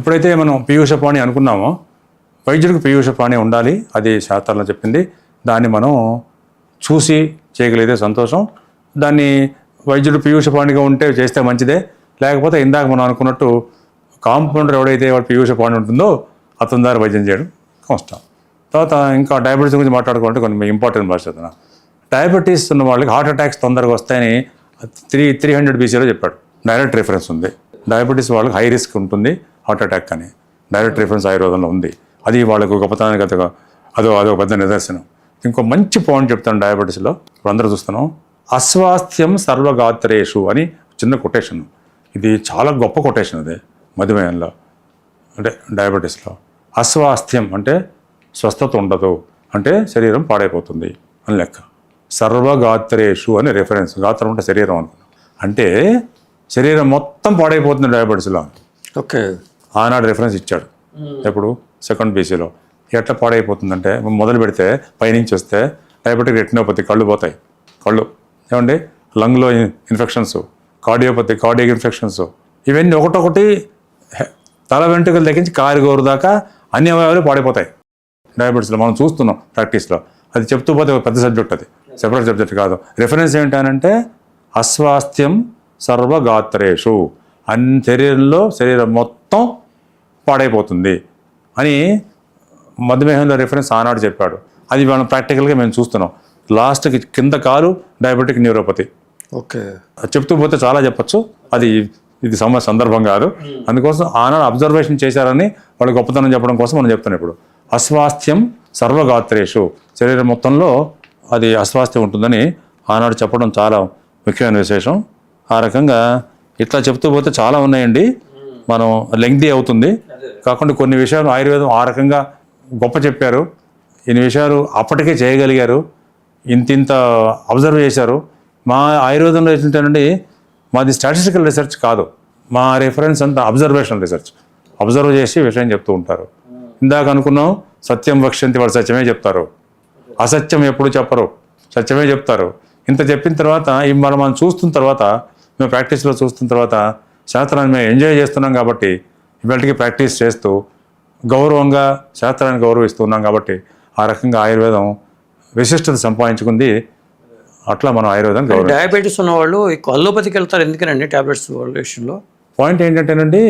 ఎప్పుడైతే మనం పీయూషపాణి అనుకున్నామో వైద్యుడికి పీయూషపాణి ఉండాలి, అది శాస్త్రంలో చెప్పింది. దాన్ని మనం చూసి చేయగలిగితే సంతోషం. దాన్ని వైద్యుడు పీయూషపాణిగా ఉంటే చేస్తే మంచిదే. లేకపోతే ఇందాక మనం అనుకున్నట్టు కాంపౌండర్ ఎవడైతే వాడు పీయూషపాణి ఉంటుందో అతని ద్వారా వైద్యం చేయడం కష్టం. తర్వాత ఇంకా డయాబెటీస్ గురించి మాట్లాడుకోవాలంటే కొన్ని ఇంపార్టెంట్ భాష. డయాబెటీస్ ఉన్న వాళ్ళకి హార్ట్ అటాక్స్ తొందరగా వస్తాయని 300 BCలో చెప్పాడు. డైరెక్ట్ రిఫరెన్స్ ఉంది. డయాబెటీస్ వాళ్ళకి హై రిస్క్ ఉంటుంది హార్ట్ అటాక్ అని డైరెక్ట్ రిఫరెన్స్ ఆయుర్వేదంలో ఉంది. అది వాళ్ళకు గొప్పతనానికి అదో పెద్ద నిదర్శనం. ఇంకో మంచి పాయింట్ చెప్తాను డయాబెటీస్లో. ఇప్పుడు అందరూ చూస్తున్నాం, అస్వాస్థ్యం సర్వగాత్రేషు అని చిన్న కొటేషన్. ఇది చాలా గొప్ప కొటేషన్. అది మధుమేహంలో అంటే డయాబెటీస్లో అస్వాస్థ్యం అంటే స్వస్థత ఉండదు, అంటే శరీరం పాడైపోతుంది అని లెక్క. సర్వగాత్రేషు అని రిఫరెన్స్. గాత్రం అంటే శరీరం అనుకున్నాం, అంటే శరీరం మొత్తం పాడైపోతుంది డయాబెటీస్లో. ఓకే, ఆనాడు రిఫరెన్స్ ఇచ్చాడు. ఎప్పుడు 2nd BCలో. ఎట్లా పాడైపోతుందంటే మొదలు పెడితే పైనుంచి వస్తే డయాబెటిక్ రెటినోపతి, కళ్ళు పోతాయి. కళ్ళు ఏమండి, లంగ్లో ఇన్ఫెక్షన్స్, కార్డియాక్ ఇన్ఫెక్షన్స్, ఇవన్నీ ఒకటొకటి తల వెంట్రుకలు తగ్గించి కారిగోరు దాకా అన్ని అవయవాలు పాడైపోతాయి డయాబెటీస్లో. మనం చూస్తున్నాం ప్రాక్టీస్లో. అది చెప్తూ పోతే పెద్ద సబ్జెక్ట్, అది సెపరేట్ సబ్జెక్ట్ కాదు. రిఫరెన్స్ ఏంటంటే అస్వాస్థ్యం సర్వగాత్రేషు, శరీరం మొత్తం పాడైపోతుంది అని మధుమేహంలో రిఫరెన్స్ ఆనాడు చెప్పాడు. అది మనం ప్రాక్టికల్గా మేము చూస్తున్నాం. లాస్ట్కి కింద కాలు డయాబెటిక్ న్యూరోపతి. ఓకే, చెప్తూ పోతే చాలా చెప్పచ్చు, ఇది సందర్భం కాదు. అందుకోసం ఆనాడు అబ్జర్వేషన్ చేశారని వాళ్ళు గొప్పతనం చెప్పడం కోసం మనం చెప్తున్నాం. ఇప్పుడు అస్వాస్థ్యం సర్వగాత్రేషు, శరీరం మొత్తంలో అది అస్వాస్థ్యం ఉంటుందని ఆనాడు చెప్పడం చాలా ముఖ్యమైన విశేషం. ఆ రకంగా ఇట్లా చెప్తూ పోతే చాలా ఉన్నాయండి. మనం లెంగ్తీ అవుతుంది. కాకుండా కొన్ని విషయాలు ఆయుర్వేదం ఆ రకంగా గొప్ప చెప్పారు. ఇన్ని విషయాలు అప్పటికే చేయగలిగారు, ఇంత అబ్జర్వ్ చేశారు. మా ఆయుర్వేదంలో ఏంటంటే మాది స్టాటిస్టికల్ రీసెర్చ్ కాదు, మా రిఫరెన్స్ అంతా అబ్జర్వేషనల్ రీసెర్చ్. అబ్జర్వ్ చేసి విషయం చెప్తూ ఉంటారు. ఇందాక అనుకున్నాం, సత్యం వక్ష్యంతి, వాడు సత్యమే చెప్తారు, అసత్యం ఎప్పుడు చెప్పరు, సత్యమే చెప్తారు. ఇంత చెప్పిన తర్వాత మనం చూస్తున్న తర్వాత, మేము ప్రాక్టీస్లో చూస్తున్న తర్వాత శాస్త్రాన్ని మేము ఎంజాయ్ చేస్తున్నాం కాబట్టి ఇవాళకి ప్రాక్టీస్ చేస్తూ గౌరవంగా శాస్త్రాన్ని గౌరవిస్తున్నాం కాబట్టి ఆ రకంగా ఆయుర్వేదం విశిష్టత సంపాదించుకుంది. అట్లా మనం ఆయుర్వేదం గౌరవం. డయాబెటీస్ ఉన్న వాళ్ళు అల్లోపతికి వెళ్తారు ఎందుకనండి టాబ్లెట్స్ విషయంలో? పాయింట్ ఏంటంటేనండి,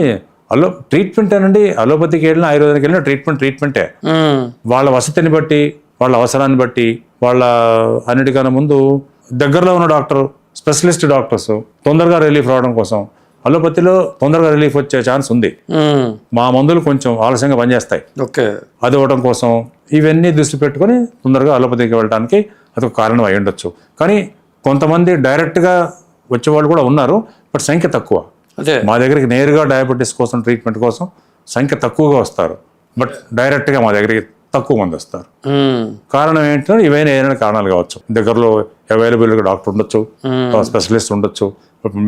ట్రీట్మెంట్ అనండి, అలోపతికి వెళ్ళినా ఆయుర్వేదానికి వెళ్ళినా ట్రీట్మెంటే. వాళ్ళ వసతిని బట్టి, వాళ్ళ అవసరాన్ని బట్టి, వాళ్ళ అన్నిటికన్నా ముందు దగ్గరలో ఉన్న డాక్టర్, స్పెషలిస్ట్ డాక్టర్స్ తొందరగా రిలీఫ్ రావడం కోసం. అలోపతిలో తొందరగా రిలీఫ్ వచ్చే ఛాన్స్ ఉంది. మా మందులు కొంచెం ఆలస్యంగా పనిచేస్తాయి. ఓకే, అది ఇవ్వడం కోసం ఇవన్నీ దృష్టి పెట్టుకొని తొందరగా అలోపతికి వెళ్ళడానికి అదొక కారణం అయి ఉండొచ్చు. కానీ కొంతమంది డైరెక్ట్గా వచ్చేవాళ్ళు కూడా ఉన్నారు, బట్ సంఖ్య తక్కువ. అదే మా దగ్గరికి నేరుగా డయాబెటీస్ కోసం ట్రీట్మెంట్ కోసం సంఖ్య తక్కువగా వస్తారు, బట్ డైరెక్ట్గా మా దగ్గరికి తక్కువ మంది వస్తారు. కారణం ఏంటంటే ఇవైనా ఏదైనా కారణాలు కావచ్చు. దగ్గరలో అవైలబుల్గా డాక్టర్ ఉండొచ్చు, స్పెషలిస్ట్ ఉండొచ్చు.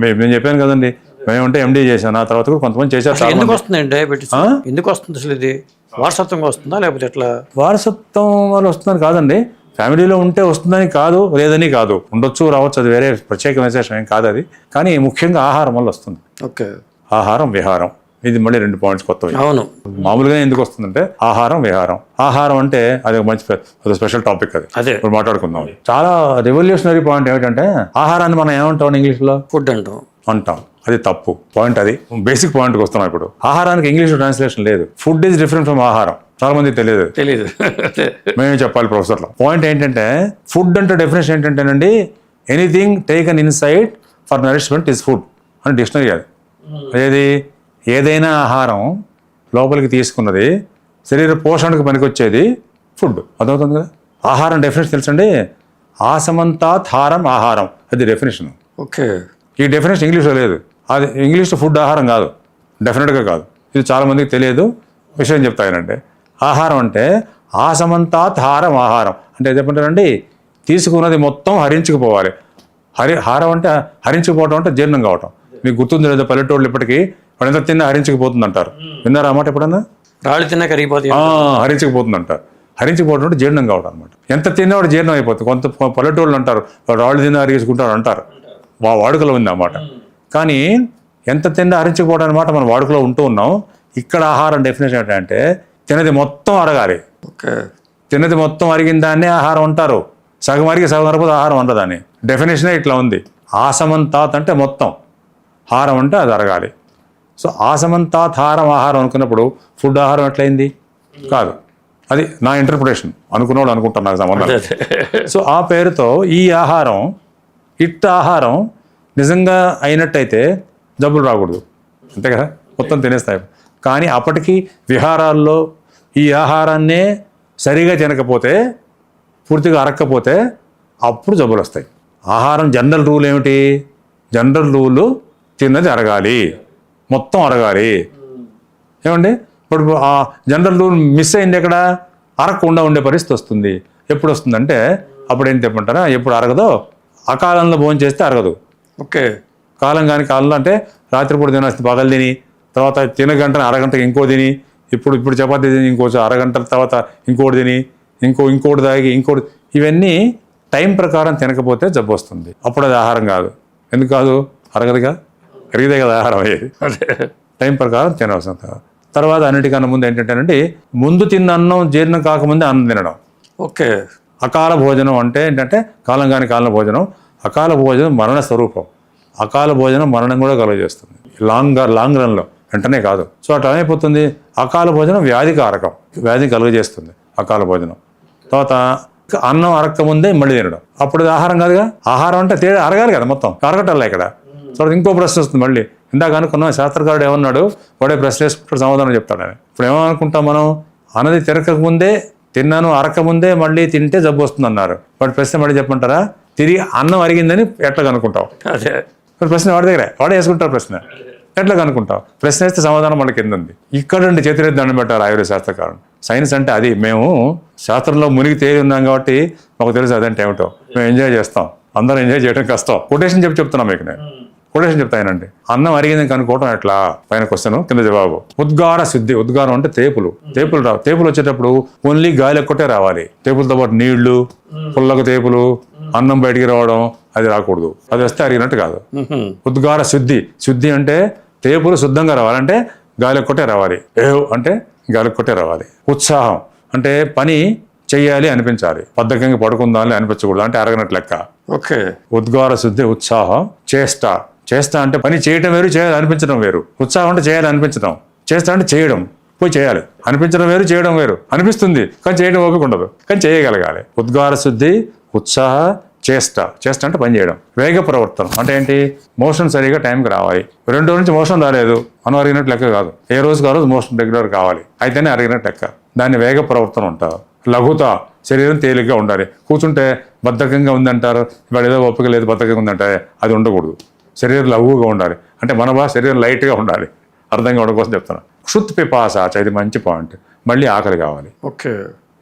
నేను చెప్పాను కదండి, మేమంటే MD చేశాను, ఆ తర్వాత కూడా కొంతమంది చేశారు. ఎందుకు వస్తుందండి డయాబెటీస్? ఎందుకు వస్తుంది అసలు? ఇది వారసత్వంగా వస్తుందా లేకపోతే ఎట్లా? వారసత్వం వల్ల వస్తుందని కాదండి, ఫ్యామిలీలో ఉంటే వస్తుందని కాదు, లేదని కాదు, ఉండొచ్చు రావచ్చు, అది వేరే ప్రత్యేక విశేషం ఏం కాదు అది. కానీ ముఖ్యంగా ఆహారం వల్ల వస్తుంది. ఓకే, ఆహారం విహారం, ఇది మళ్ళీ 2 పాయింట్స్ కొత్తవి. అవును, మామూలుగా ఎందుకు వస్తుందంటే ఆహారం విహారం. ఆహారం అంటే అది మంచి స్పెషల్ టాపిక్, అది అదే ఇప్పుడు మాట్లాడుకుందాం. చాలా రెవల్యూషనరీ పాయింట్ ఏమిటంటే ఆహారాన్ని మనం ఏమంటాం ఇంగ్లీష్లో? ఫుడ్ అంటాం. అది తప్పు పాయింట్. అది బేసిక్ పాయింట్కి వస్తున్నాం. ఇప్పుడు ఆహారానికి ఇంగ్లీష్ ట్రాన్స్లేషన్ లేదు. ఫుడ్ ఈజ్ డిఫరెంట్ ఫ్రమ్ ఆహారం. చాలా మంది తెలియదు. మేమే చెప్పాలి ప్రొఫెసర్లో. పాయింట్ ఏంటంటే ఫుడ్ అంటే డెఫినేషన్ ఏంటంటేనండి, anything taken inside for nourishment is food అని డిక్షనరీ. అది ఏదైనా ఆహారం లోపలికి తీసుకున్నది శరీర పోషణకు పనికొచ్చేది ఫుడ్. అదవుతుంది కదా. ఆహారం డెఫినేషన్ తెలుసండి, ఆసమంతాత్ హారం ఆహారం, అది డెఫినేషన్. ఓకే, ఈ డెఫినేషన్ ఇంగ్లీష్లో లేదు. అది ఇంగ్లీష్లో ఫుడ్ ఆహారం కాదు, డెఫినెట్గా కాదు. ఇది చాలామందికి తెలియదు. విషయం చెప్తానంటే ఆహారం అంటే ఆసమంతాత్ హారం ఆహారం అంటే చెప్పంటారండి, తీసుకున్నది మొత్తం హరించుకుపోవాలి. హారం అంటే హరించుకుపోవటం అంటే జీర్ణం కావటం. మీకు గుర్తుంది లేదా, పల్లెటూళ్ళు ఇప్పటికీ వాడు ఎంత తిన్నా హరించుకుపోతుంది అంటారు. విన్నారా అన్నమాట ఎప్పుడన్నా? రాళ్ళు తిన్నా కరిగిపోతుంది, హరించుకుపోతుంది అంటారు. హరించుకుపోవడం అంటే జీర్ణం కావడం అనమాట. ఎంత తిన్నా వాడు జీర్ణం అయిపోతుంది. కొంత పల్లెటూళ్ళు అంటారు రాళ్ళు తిన్నా హరించుకుంటారు అంటారు, వాడుకలో ఉంది అన్నమాట. కానీ ఎంత తిన్నా హరించుకుపోవడం అనమాట మనం వాడుకలో ఉంటూ ఉన్నాం. ఇక్కడ ఆహారం డెఫినేషన్ ఏంటంటే తినది మొత్తం అరగాలి. ఓకే. తినది మొత్తం అరిగిన దాన్నే ఆహారం అంటారు. సగం అరిగి సగం అరగదు ఆహారం అంటారు దాన్ని. డెఫినేషనే ఇట్లా ఉంది. ఆసమంతాత్ అంటే మొత్తం, హారం అంటే అది అరగాలి. సో ఆసమంతాత్ హారం ఆహారం అనుకున్నప్పుడు ఫుడ్ ఆహారం ఎట్లయింది? కాదు. అది నా ఇంటర్ప్రిటేషన్. అనుకున్నవాడు అనుకుంటాను, నాకు సంబంధం. సో ఆ పేరుతో ఈ ఆహారం, ఇట్ట ఆహారం నిజంగా అయినట్టయితే జబ్బులు రాకూడదు, అంతే కదా, మొత్తం తినేస్తాయి. కానీ అప్పటికి విహారాల్లో ఈ ఆహారాన్నే సరిగా తినకపోతే, పూర్తిగా అరక్కపోతే అప్పుడు జబ్బులు వస్తాయి. ఆహారం జనరల్ రూల్ ఏమిటి? జనరల్ రూలు తిన్నది అరగాలి, మొత్తం అరగాలి. ఏమండి, ఇప్పుడు ఆ జనరల్ రూల్ మిస్ అయింది, ఎక్కడ అరగకుండా ఉండే పరిస్థితి వస్తుంది. ఎప్పుడు వస్తుందంటే అప్పుడు ఏం చెప్పంటారా, ఎప్పుడు అరగదో అకాలంలో భోజనం చేస్తే అరగదు. ఓకే. కాలం కాని కాలంలో అంటే రాత్రిపూట తినేస్తే పగలు తిని, తర్వాత తినగంటని అరగంటకి ఇంకో తిని, ఇప్పుడు చపాతీ తిని ఇంకో అరగంటల తర్వాత ఇంకోటి తిని, ఇంకోటి తాగి ఇంకోటి, ఇవన్నీ టైం ప్రకారం తినకపోతే జబ్బు వస్తుంది. అప్పుడు అది ఆహారం కాదు. ఎందుకు కాదు? అరగదుగా, అరిగిదే కదా ఆహారం అయ్యేది. టైం ప్రకారం తినవలసిన తర్వాత అన్నిటికన్నా ముందు ఏంటంటేనండి, ముందు తిన్న అన్నం జీర్ణం కాకముందే అన్నం తినడం. ఓకే. అకాల భోజనం అంటే ఏంటంటే కాలం కాని కాలం భోజనం. అకాల భోజనం మరణ స్వరూపం. అకాల భోజనం మరణం కూడా కలుగజేస్తుంది, లాంగ్ రన్లో, వెంటనే కాదు. సో అట్లా ఏమైపోతుంది, అకాల భోజనం వ్యాధికారకం, వ్యాధిని కలుగజేస్తుంది అకాల భోజనం. తర్వాత అన్నం అరక్క ముందే మళ్ళీ తినడం, అప్పుడు ఆహారం కాదుగా. ఆహారం అంటే అరగాలి కదా, మొత్తం అరగటల్లా ఇక్కడ. తర్వాత ఇంకో ప్రశ్న వస్తుంది మళ్ళీ. ఇందాక అనుకున్నాం, శాస్త్రకారుడు ఏమన్నాడు, వాడే ప్రశ్న వేసుకుంటాడు, సమాధానం చెప్తాడు ఆయన. ఇప్పుడు ఏమనుకుంటాం మనం, అన్నది తిరగకముందే తిన్నాను, అరకముందే మళ్ళీ తింటే జబ్బు వస్తుంది అన్నారు. వాడి ప్రశ్న మళ్ళీ చెప్పమంటారా? తిరిగి అన్నం అరిగిందని ఎట్లా కనుక్కుంటావు? అదే ప్రశ్న వాడి దగ్గర, వాడే వేసుకుంటారు ప్రశ్న. ఎట్లా కనుక్కుంటావు? ప్రశ్న వేస్తే సమాధానం మనకి కింద ఉంది. ఇక్కడ నుండి చేతిరెత్తి దండం పెట్టారు ఆయుర్వేద శాస్త్రకారుడు. సైన్స్ అంటే అది. మేము శాస్త్రంలో మునిగి తేలి ఉన్నాం కాబట్టి మాకు తెలుసు అదంటే ఏమిటో. మేము ఎంజాయ్ చేస్తాం, అందరం ఎంజాయ్ చేయడం కష్టం. కొటేషన్ చెప్తున్నాం మీకు నేను. కొటేషన్ చెప్తానండి. అన్నం అరిగిందని కనుక్కోవడం ఎట్లా? పైన క్వశ్చన్, కింద జవాబు. ఉద్గార శుద్ధి. ఉద్గారం అంటే తేపులు రావు. తేపులు వచ్చేటప్పుడు ఓన్లీ గాలి ఒక్కటే రావాలి. తేపులతో పాటు నీళ్లు, పుల్లకు తేపులు, అన్నం బయటికి రావడం అది రాకూడదు. అది వస్తే అరిగినట్టు కాదు. ఉద్గార శుద్ధి అంటే తేపులు శుద్ధంగా రావాలంటే గాలి ఒక్కటే రావాలి. అంటే గాలి ఒక్కటే రావాలి. ఉత్సాహం అంటే పని చెయ్యాలి అనిపించాలి, బద్ధకంగా పడుకుందాం అనిపించకూడదు, అంటే అరగనట్టు లెక్క. ఓకే. ఉద్గార శుద్ధి. ఉత్సాహం. చేస్తా అంటే పని చేయటం వేరు, చేయాలి అనిపించడం వేరు. ఉత్సాహం అంటే చేయాలి అనిపించడం, చేస్తా అంటే చేయడం, పోయి చేయాలి. అనిపించడం వేరు, చేయడం వేరు. అనిపిస్తుంది కానీ చేయడం ఓపిక ఉండదు, కానీ చేయగలగాలి. ఉద్గార శుద్ధి, ఉత్సాహ, చేస్త అంటే పని చేయడం. వేగ ప్రవర్తనం అంటే ఏంటి? మోషన్ సరిగా టైంకి రావాలి. 2 రోజుల నుంచి మోషన్ రాలేదు, మనం అరిగినట్టు లెక్క కాదు. ఏ రోజుకి ఆ రోజు మోషన్ రెగ్యులర్ కావాలి, అయితేనే అరిగినట్టు లెక్క. దాన్ని వేగ ప్రవర్తన అంటారు. లఘుత, శరీరం తేలిగ్గా ఉండాలి. కూర్చుంటే బద్ధకంగా ఉందంటారు, ఇవాళ ఏదో ఓపిక లేదు బద్ధకంగా ఉందంటే అది ఉండకూడదు. శరీరం లఘువుగా ఉండాలి, అంటే మన శరీరం లైట్గా ఉండాలి. అర్థం కావడం కోసం చెప్తాను. క్షుత్ పిపాసాచ, ఇది మంచి పాయింట్. మళ్ళీ ఆకలి కావాలి. ఓకే.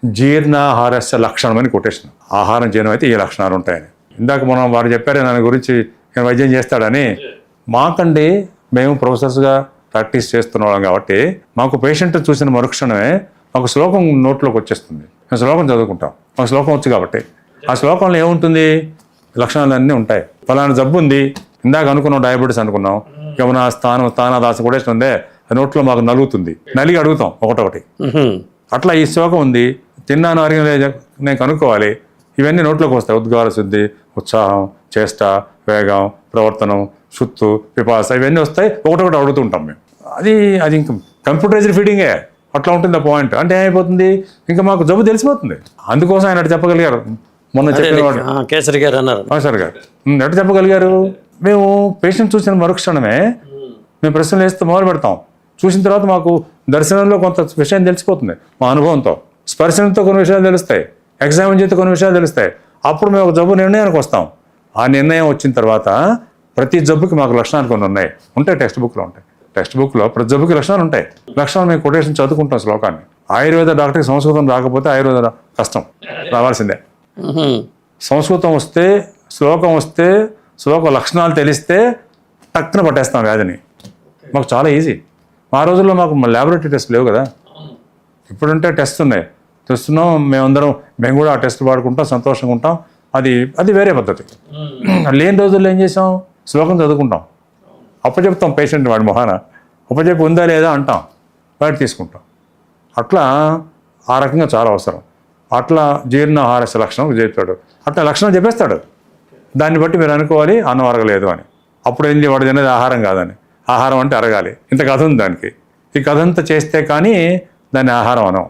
జీర్ణాహారస్య లక్షణం అని కొటేషన్. ఆహారం జీర్ణం అయితే ఈ లక్షణాలు ఉంటాయని. ఇందాక మనం వారు చెప్పారు దాని గురించి, నేను వైద్యం చేస్తాడని. మాకండి మేము ప్రొఫెసర్స్గా ప్రాక్టీస్ చేస్తున్న వాళ్ళం కాబట్టి మాకు పేషెంట్ చూసిన మరుక్షణమే మాకు శ్లోకం నోట్లోకి వచ్చేస్తుంది. మేము శ్లోకం చదువుకుంటాం, మాకు శ్లోకం వచ్చు కాబట్టి. ఆ శ్లోకంలో ఏముంటుంది? లక్షణాలన్నీ ఉంటాయి. ఫలానా జబ్బు ఉంది, ఇందాక అనుకున్నాం డయాబెటీస్ అనుకున్నాం, యమున స్థానాదాస కూడా ఉందే, ఆ నోట్లో మాకు నలుగుతుంది, నలిగి అడుగుతాం ఒకటొకటి. అట్లా ఈ శ్లోకం ఉంది, తిన్నాను అరిగిన నేను కనుక్కోవాలి. ఇవన్నీ నోట్లోకి వస్తాయి. ఉద్గార శుద్ధి, ఉత్సాహం, చేష్ట, వేగం, ప్రవర్తనం, శుత్తు, పిపాస, ఇవన్నీ వస్తాయి. ఒకటొకటి అడుగుతుంటాం మేము. అది ఇంకా కంప్యూటరైజ్డ్ ఫీడింగే. అట్లా ఉంటుంది ఆ పాయింట్. అంటే ఏమైపోతుంది, ఇంకా మాకు జబ్బు తెలిసిపోతుంది. అందుకోసం ఆయన చెప్పగలిగారు. మొన్న చెప్పేవాడు కేసరి గారు అన్నారు. సార్ గారు ఎట్లా చెప్పగలిగారు? మేము పేషెంట్ చూసిన మరుక్షణమే మేము ప్రశ్నలు వేస్తే మొదలు పెడతాం. చూసిన తర్వాత మాకు దర్శనంలో కొంత విషయం తెలిసిపోతుంది. మా అనుభవంతో, స్పర్శనంతో కొన్ని విషయాలు తెలుస్తాయి, ఎగ్జామిన్ చేస్తే కొన్ని విషయాలు తెలుస్తాయి. అప్పుడు మేము ఒక జబ్బు నిర్ణయానికి వస్తాం. ఆ నిర్ణయం వచ్చిన తర్వాత ప్రతి జబ్బుకి మాకు లక్షణాలు కొన్ని ఉంటాయి. టెక్స్ట్ బుక్లో ఉంటాయి. టెక్స్ట్ బుక్లో ప్రతి జబ్బుకి లక్షణాలు ఉంటాయి. లక్షణాలు మేము కొటేషన్ చదువుకుంటాం శ్లోకాన్ని. ఆయుర్వేద డాక్టర్కి సంస్కృతం రాకపోతే ఆయుర్వేద కష్టం, రావాల్సిందే. సంస్కృతం వస్తే, శ్లోకం వస్తే, శ్లోక లక్షణాలు తెలిస్తే టక్కున పట్టేస్తాం వ్యాధిని. మాకు చాలా ఈజీ. ఆ రోజుల్లో మాకు ల్యాబొరేటరీ టెస్ట్ లేవు కదా. ఇప్పుడంటే టెస్ట్ ఉన్నాయి, తెస్తున్నాం మేమందరం. మేము కూడా ఆ టెస్ట్ వాడుకుంటాం, సంతోషంగా ఉంటాం. అది వేరే పద్ధతి. లేని రోజుల్లో ఏం చేసాం? శ్లోకం చదువుకుంటాం, అప్పచెప్తాం పేషెంట్ వాడి మొహాన. అప్పచెప్పి ఉందా లేదా అంటాం. బయట తీసుకుంటాం. అట్లా ఆ రకంగా చాలా అవసరం. అట్లా జీర్ణాహారస్య లక్షణం చెప్తాడు. అట్లా లక్షణం చెప్పేస్తాడు. దాన్ని బట్టి మీరు అనుకోవాలి అన్నం అరగలేదు అని. అప్పుడు ఏంటి, వాడు తినేది ఆహారం కాదని. ఆహారం అంటే అరగాలి. ఇంత కథ ఉంది దానికి. ఈ కథ అంతా చేస్తే కానీ దాన్ని ఆహారం అనం.